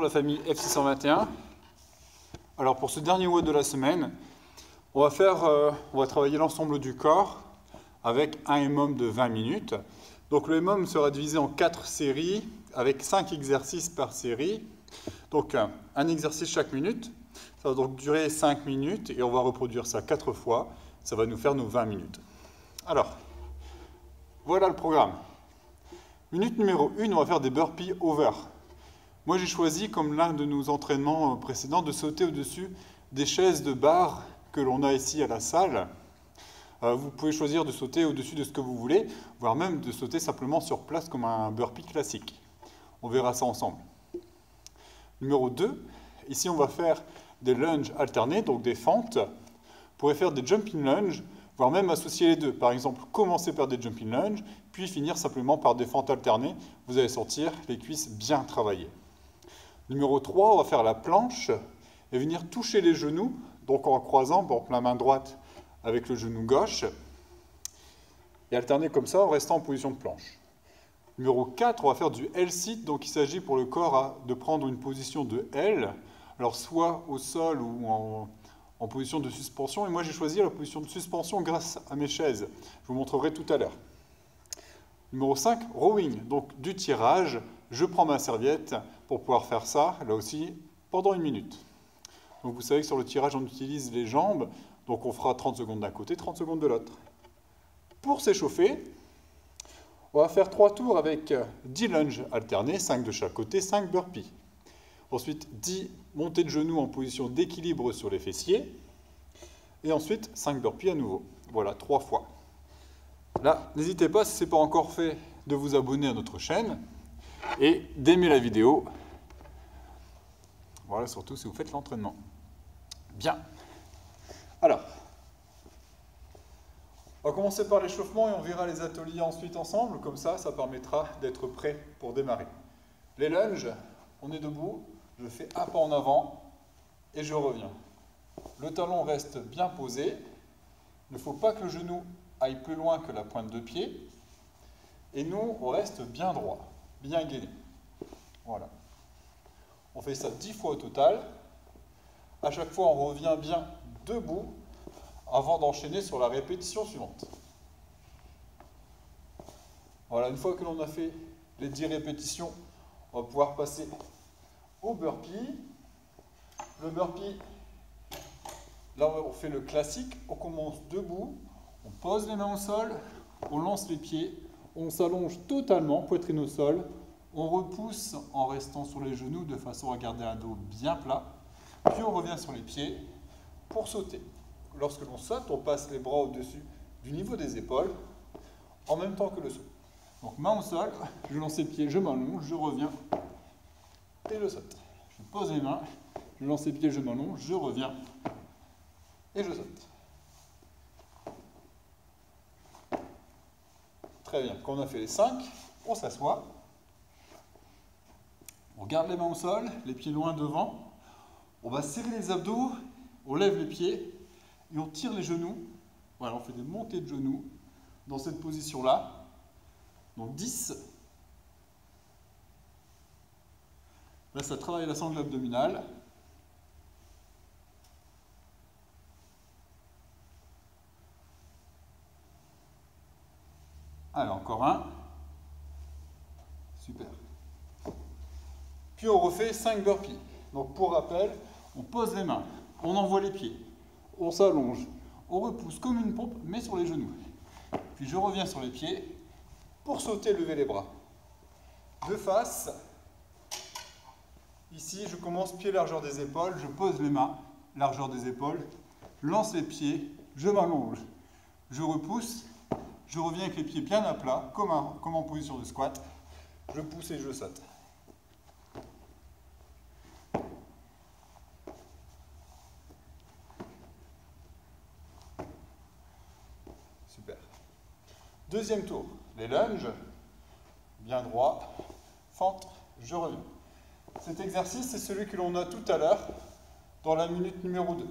la famille F621. Alors pour ce dernier WOD de la semaine, on va travailler l'ensemble du corps avec un EMOM de 20 minutes. Donc le EMOM sera divisé en 4 séries avec 5 exercices par série. Donc un exercice chaque minute. Ça va donc durer 5 minutes et on va reproduire ça 4 fois. Ça va nous faire nos 20 minutes. Alors, voilà le programme. Minute numéro 1, on va faire des burpees over. Moi, j'ai choisi, comme l'un de nos entraînements précédents, de sauter au-dessus des chaises de bar que l'on a ici à la salle. Vous pouvez choisir de sauter au-dessus de ce que vous voulez, voire même de sauter simplement sur place comme un burpee classique. On verra ça ensemble. Numéro 2, ici on va faire des lunges alternés, donc des fentes. Vous pourrez faire des jumping lunges, voire même associer les deux. Par exemple, commencer par des jumping lunges, puis finir simplement par des fentes alternées. Vous allez sentir les cuisses bien travaillées. Numéro 3, on va faire la planche et venir toucher les genoux, donc en croisant donc la main droite avec le genou gauche, et alterner comme ça en restant en position de planche. Numéro 4, on va faire du L-sit, donc il s'agit pour le corps de prendre une position de L, alors soit au sol ou en position de suspension, et moi j'ai choisi la position de suspension grâce à mes chaises. Je vous montrerai tout à l'heure. Numéro 5, rowing, donc du tirage. Je prends ma serviette pour pouvoir faire ça, là aussi, pendant 1 minute. Donc vous savez que sur le tirage, on utilise les jambes, donc on fera 30 secondes d'un côté, 30 secondes de l'autre. Pour s'échauffer, on va faire 3 tours avec 10 lunges alternés, 5 de chaque côté, 5 burpees. Ensuite, 10 montées de genoux en position d'équilibre sur les fessiers. Et ensuite, 5 burpees à nouveau. Voilà, 3 fois. Là, n'hésitez pas, si ce n'est pas encore fait, de vous abonner à notre chaîne et d'aimer la vidéo. Voilà, surtout si vous faites l'entraînement. Bien. Alors, on va commencer par l'échauffement et on verra les ateliers ensuite ensemble. Comme ça, ça permettra d'être prêt pour démarrer. Les lunges, on est debout, je fais un pas en avant et je reviens. Le talon reste bien posé. Il ne faut pas que le genou aille plus loin que la pointe de pied. Et nous, on reste bien droit, bien gainé. Voilà. On fait ça 10 fois au total. À chaque fois, on revient bien debout avant d'enchaîner sur la répétition suivante. Voilà, une fois que l'on a fait les 10 répétitions, on va pouvoir passer au burpee. Le burpee, là on fait le classique, on commence debout, on pose les mains au sol, on lance les pieds, on s'allonge totalement, poitrine au sol, on repousse en restant sur les genoux de façon à garder un dos bien plat, puis on revient sur les pieds pour sauter. Lorsque l'on saute, on passe les bras au-dessus du niveau des épaules en même temps que le saut. Donc main au sol, je lance les pieds, je m'allonge, je reviens et je saute. Je pose les mains, je lance les pieds, je m'allonge, je reviens et je saute. Très bien, quand on a fait les 5, on s'assoit. On garde les mains au sol, les pieds loin devant. On va serrer les abdos, on lève les pieds et on tire les genoux. Voilà, on fait des montées de genoux dans cette position-là. Donc 10. Là, ça travaille la sangle abdominale. Allez, encore un. Super. Puis on refait 5 burpees. Donc pour rappel, on pose les mains, on envoie les pieds, on s'allonge, on repousse comme une pompe, mais sur les genoux. Puis je reviens sur les pieds pour sauter, lever les bras. De face, ici je commence pied largeur des épaules, je pose les mains, largeur des épaules, lance les pieds, je m'allonge, je repousse, je reviens avec les pieds bien à plat, comme en position de squat, je pousse et je saute. Super. Deuxième tour, les lunges, bien droit, fente, je reviens. Cet exercice, c'est celui que l'on a tout à l'heure dans la minute numéro 2.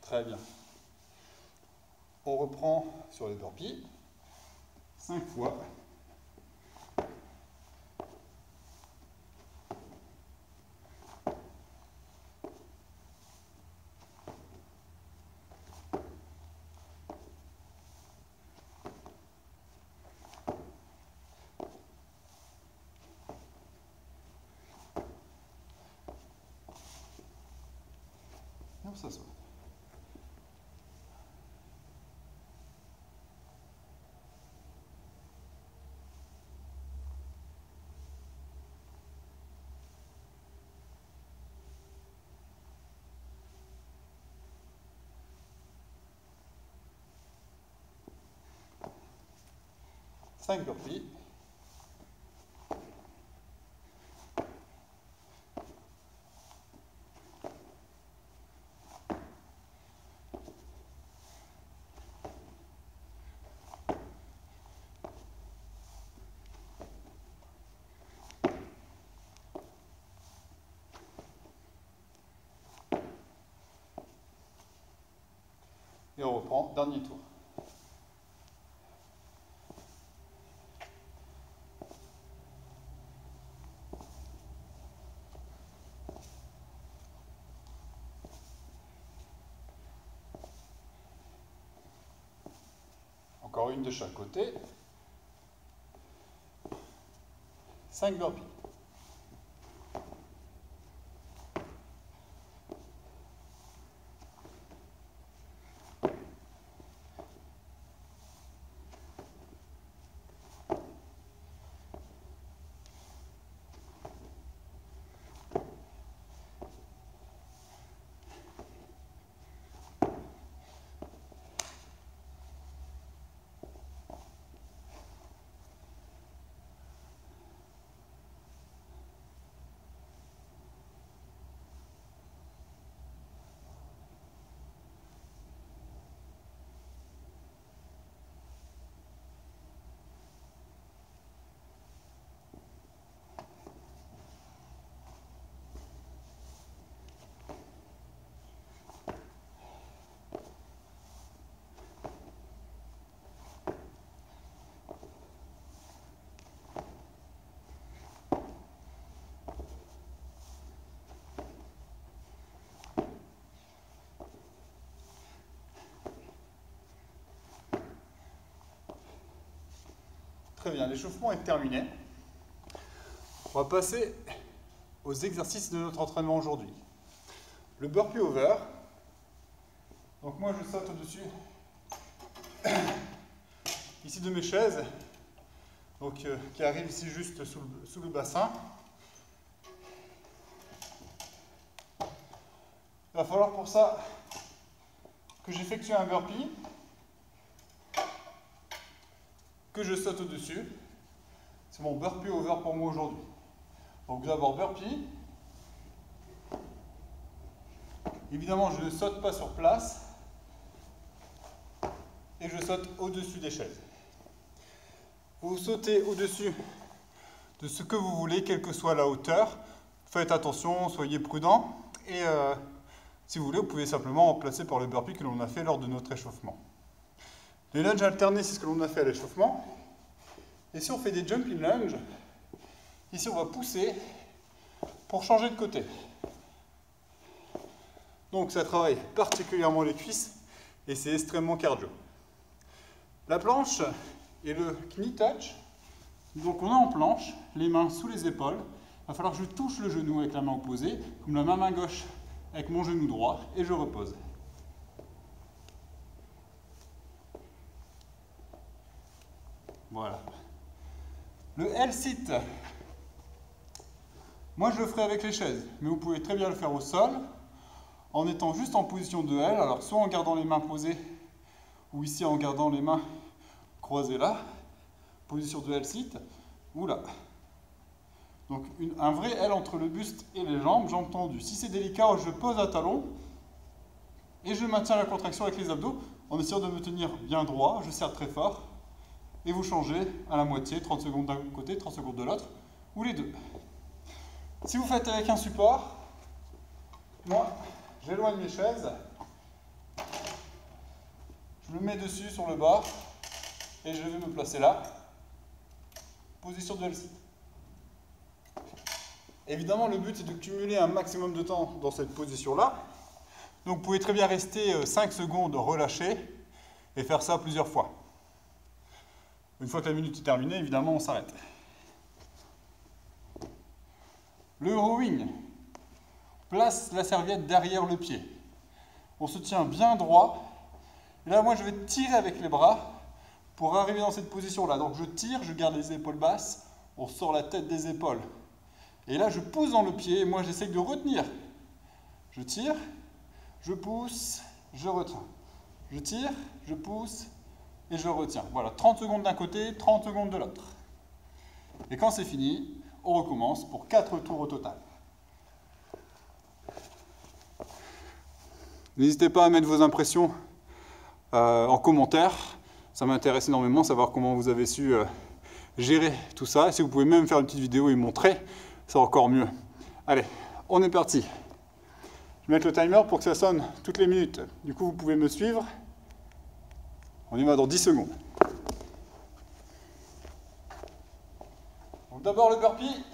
Très bien. On reprend sur les burpees. 5 fois. On s'assoit. Cinq burpees. Et on reprend, dernier tour. Encore une de chaque côté. 5 burpees. Très bien, l'échauffement est terminé. On va passer aux exercices de notre entraînement aujourd'hui. Le burpee over. Donc moi je saute au-dessus ici de mes chaises, donc qui arrive ici juste sous le bassin. Il va falloir pour ça que j'effectue un burpee, que je saute au-dessus. C'est mon burpee over pour moi aujourd'hui. Donc d'abord burpee. Évidemment, je ne saute pas sur place et je saute au-dessus des chaises. Vous sautez au-dessus de ce que vous voulez, quelle que soit la hauteur. Faites attention, soyez prudent et si vous voulez, vous pouvez simplement remplacer par le burpee que l'on a fait lors de notre échauffement. Les lunges alternés, c'est ce que l'on a fait à l'échauffement. Et si on fait des jumping lunges, ici on va pousser pour changer de côté. Donc ça travaille particulièrement les cuisses et c'est extrêmement cardio. La planche et le knee touch. Donc on est en planche, les mains sous les épaules. Il va falloir que je touche le genou avec la main opposée, comme la main gauche avec mon genou droit, et je repose. Voilà. Le L-sit. Moi je le ferai avec les chaises, mais vous pouvez très bien le faire au sol, en étant juste en position de L, alors soit en gardant les mains posées, ou ici en gardant les mains croisées là, position de L-sit, ou là. Donc un vrai L entre le buste et les jambes, jambes tendues. Si c'est délicat, je pose à talon, et je maintiens la contraction avec les abdos, en essayant de me tenir bien droit, je serre très fort, et vous changez à la moitié, 30 secondes d'un côté, 30 secondes de l'autre, ou les deux. Si vous faites avec un support, moi, j'éloigne mes chaises, je le mets dessus sur le bas et je vais me placer là. Position de L-sit. Évidemment, le but est de cumuler un maximum de temps dans cette position-là. Donc vous pouvez très bien rester 5 secondes relâché et faire ça plusieurs fois. Une fois que la minute est terminée, évidemment, on s'arrête. Le rowing. Place la serviette derrière le pied. On se tient bien droit. Et là, moi, je vais tirer avec les bras pour arriver dans cette position-là. Donc je tire, je garde les épaules basses, on sort la tête des épaules. Et là, je pousse dans le pied et moi, j'essaye de retenir. Je tire, je pousse, je retiens. Je tire, je pousse et je retiens. Voilà, 30 secondes d'un côté, 30 secondes de l'autre. Et quand c'est fini, on recommence pour 4 tours au total. N'hésitez pas à mettre vos impressions en commentaire. Ça m'intéresse énormément, savoir comment vous avez su gérer tout ça. Et si vous pouvez même faire une petite vidéo et montrer, c'est encore mieux. Allez, on est parti. Je vais mettre le timer pour que ça sonne toutes les minutes. Du coup, vous pouvez me suivre. On y va dans 10 secondes. Donc d'abord le burpee.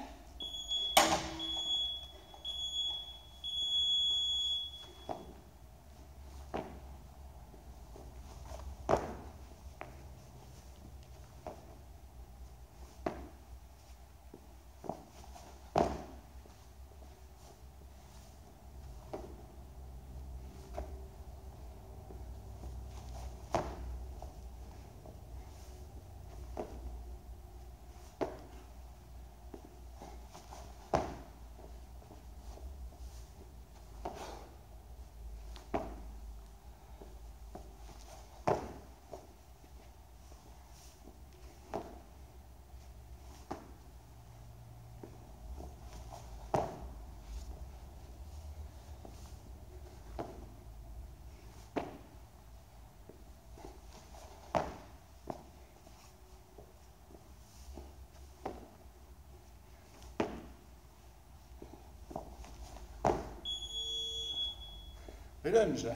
Et lunge.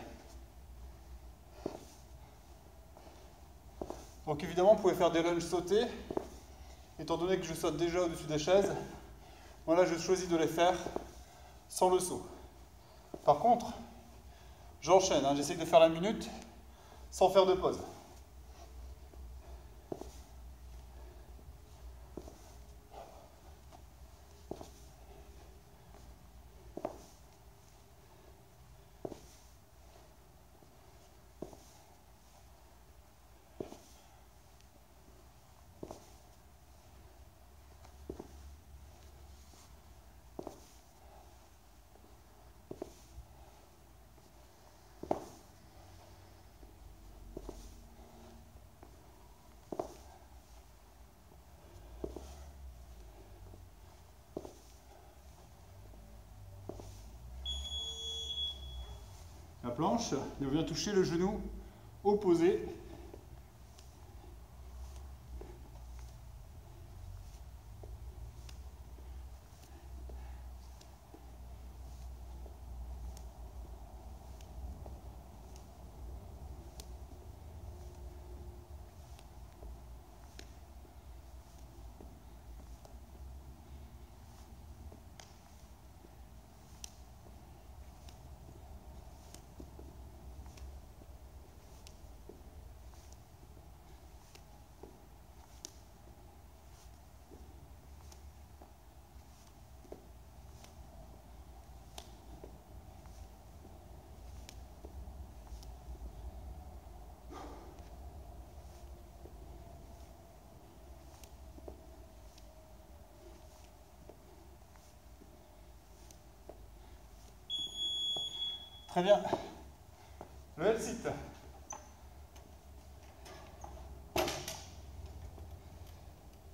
Donc évidemment, vous pouvez faire des lunges sautés. Étant donné que je saute déjà au-dessus des chaises, voilà, je choisis de les faire sans le saut. Par contre, j'enchaîne, hein, j'essaie de faire la minute sans faire de pause. La planche, et on vient toucher le genou opposé. Très bien. Le L-sit.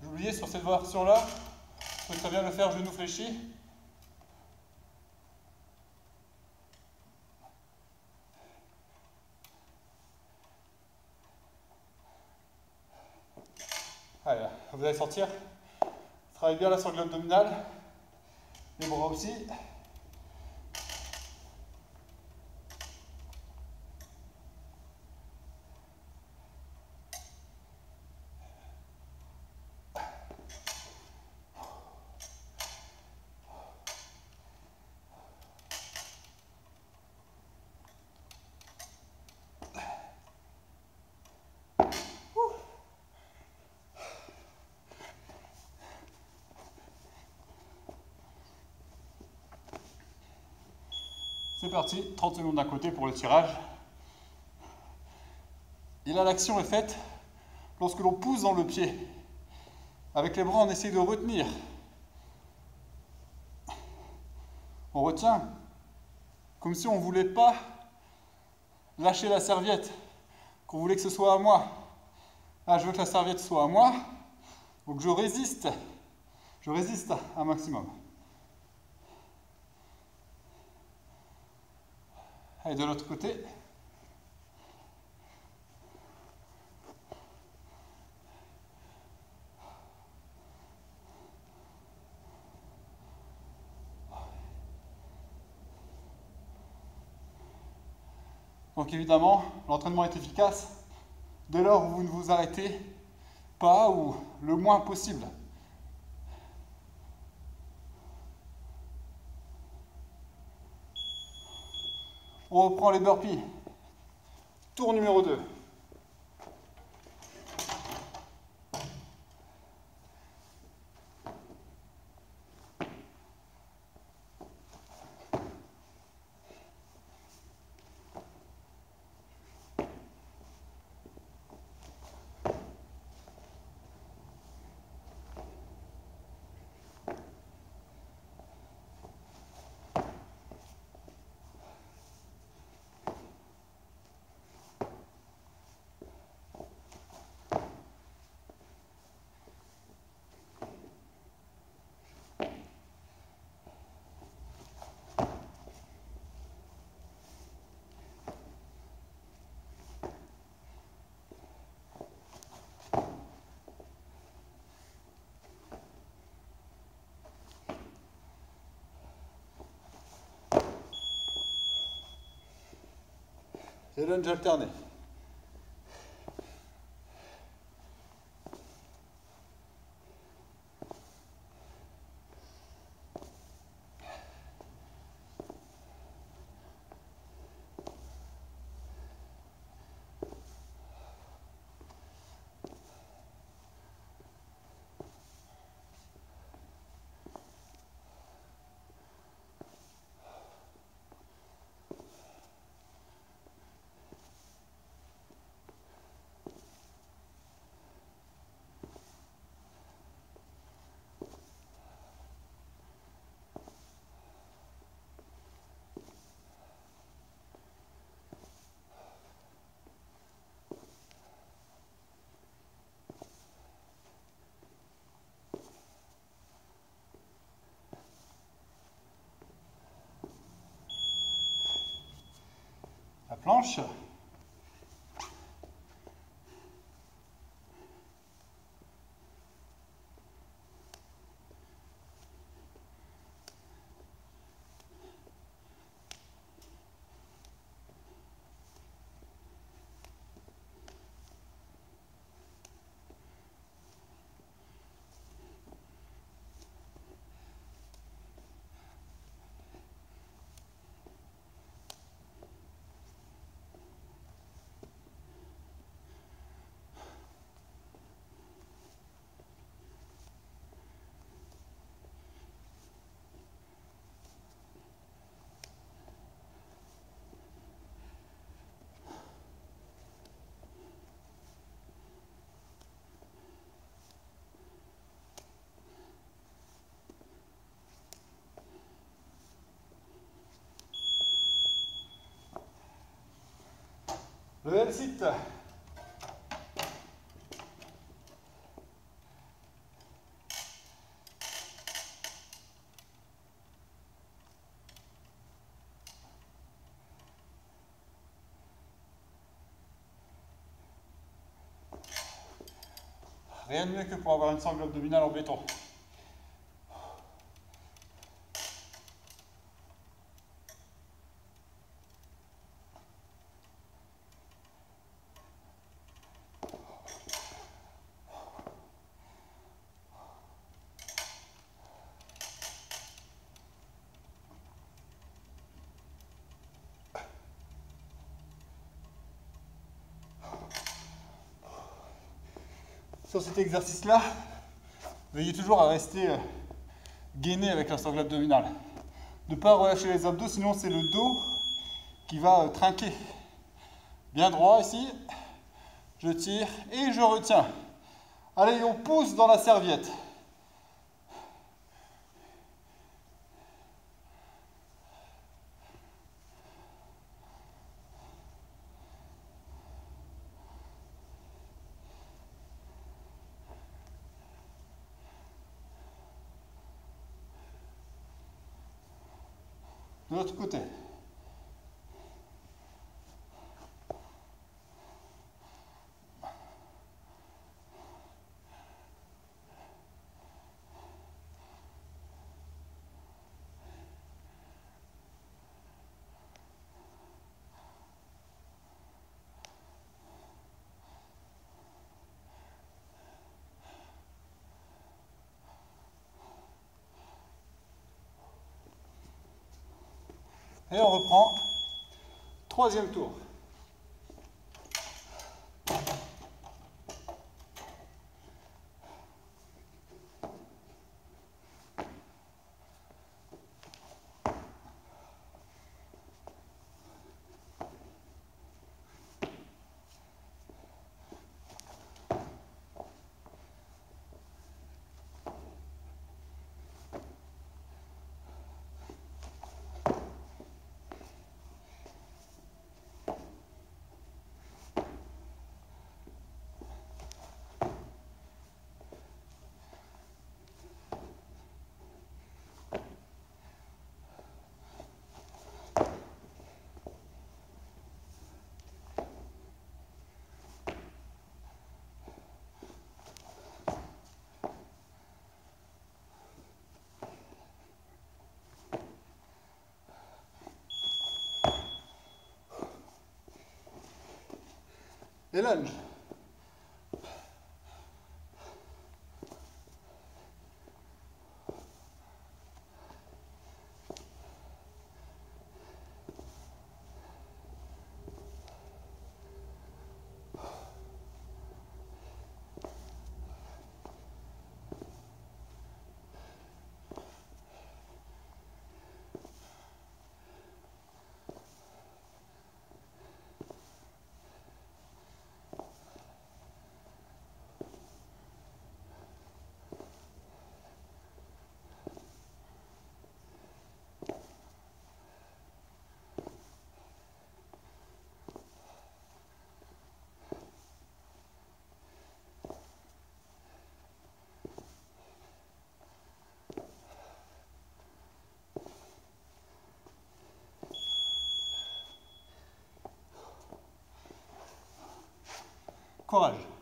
J'ai oublié sur cette version-là, vous pouvez très bien le faire genou fléchi. Allez, vous allez sortir. Travaillez bien la sangle abdominale. Les bras aussi. C'est parti, 30 secondes d'un côté pour le tirage. Et là, l'action est faite lorsque l'on pousse dans le pied. Avec les bras, on essaie de retenir. On retient comme si on ne voulait pas lâcher la serviette, qu'on voulait que ce soit à moi. Ah, je veux que la serviette soit à moi, donc je résiste un maximum. Allez, de l'autre côté. Donc évidemment, l'entraînement est efficace dès lors où vous ne vous arrêtez pas ou le moins possible. On reprend les burpees. Tour numéro 2. Et lunge alterné. La planche. Le L-sit. Rien de mieux que pour avoir une sangle abdominale en béton. Sur cet exercice-là, veillez toujours à rester gainé avec la sangle abdominale. Ne pas relâcher les abdos, sinon c'est le dos qui va trinquer. Bien droit ici. Je tire et je retiens. Allez, on pousse dans la serviette. De l'autre côté. Et on reprend. Troisième tour. Et lunge. Courage.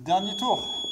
Dernier tour.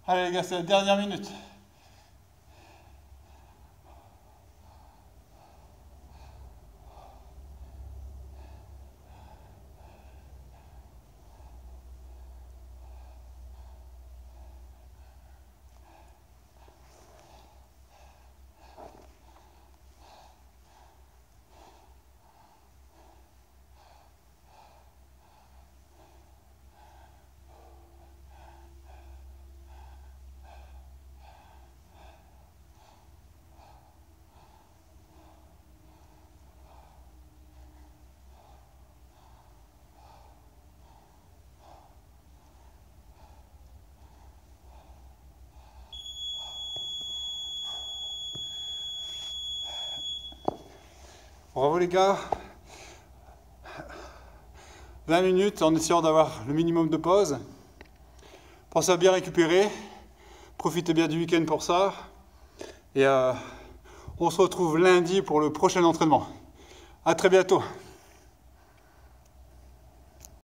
Allez les gars, c'est la dernière minute. Bravo les gars. 20 minutes en essayant d'avoir le minimum de pause. Pensez à bien récupérer. Profitez bien du week-end pour ça. Et on se retrouve lundi pour le prochain entraînement. À très bientôt.